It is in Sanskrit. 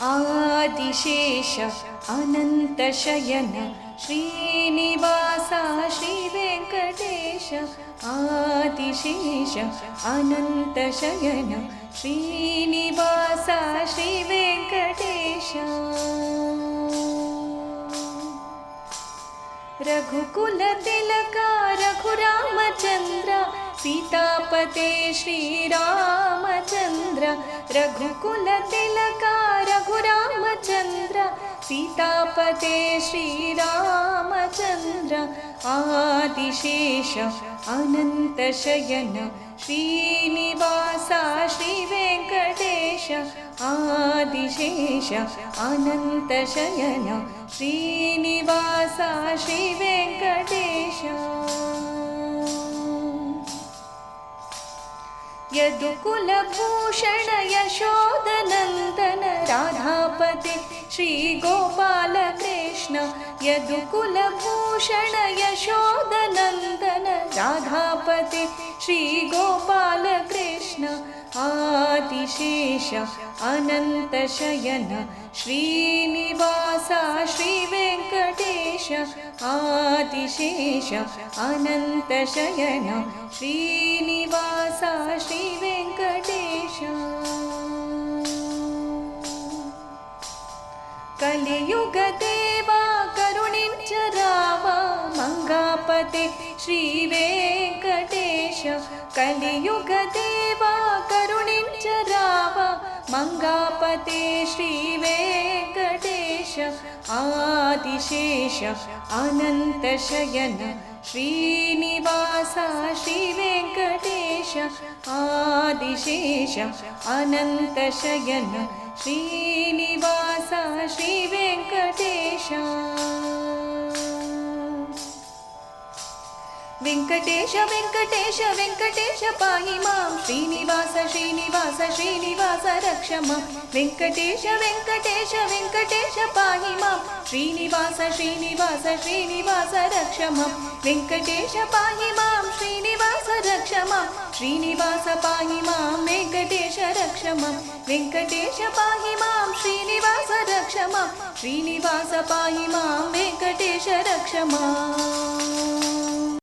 आदिशेष अनन्तशयन श्रीनिवास श्रीवेङ्कटेश आदिशेष अनन्तशयन श्रीनिवास श्रीवेङ्कटेश रघुकुलतिलक रघुरामचन्द्र सीतापते श्रीरामचन्द्र रघुकुलतिलक रघुरामचन्द्र सीतापते श्रीरामचन्द्र आदिशेष अनन्तशयन श्रीनिवास श्रीवेङ्कटेश आदिशेष अनन्तशयन श्रीनिवास श्रीवेङ्कटेश यदुकुलभूषण यशोदनन्दन राधापते श्रीगोपालकृष्ण यदुकुलभूषण यशोदनन्दन राधापते श्रीगोपालकृष्ण आदिशेष अनन्तशयन श्रीनिवास श्रीवेङ्कटेश आदिशेष अनन्तशयन श्रीनिवास श्रीवेङ्कटेश कलियुगदेवा करुणिञ्चराव मंगापते श्रीवेङ्कटेश कलियुगदेवा करुणिञ्चराव मंगापते श्रीवेङ्कटेश आदिशेष अनन्तशयन श्रीनिवास श्रीवेङ्कटेश आदिशेष अनन्तशयन श्रीनिवास श्रीवेङ्कटेश वेङ्कटेश वेङ्कटेश वेङ्कटेश पाहि मां श्रीनिवास श्रीनिवास श्रीनिवास रक्ष मां वेङ्कटेश वेङ्कटेश वेङ्कटेश पाहि मां श्रीनिवास श्रीनिवास श्रीनिवास रक्ष मां वेङ्कटेश पाहि मां श्रीनिवास रक्ष मां श्रीनिवास पाहि मां वेङ्कटेश रक्ष मां वेङ्कटेश पाहि मां श्रीनिवास रक्ष मां श्रीनिवास पाहि मां वेङ्कटेश रक्ष मां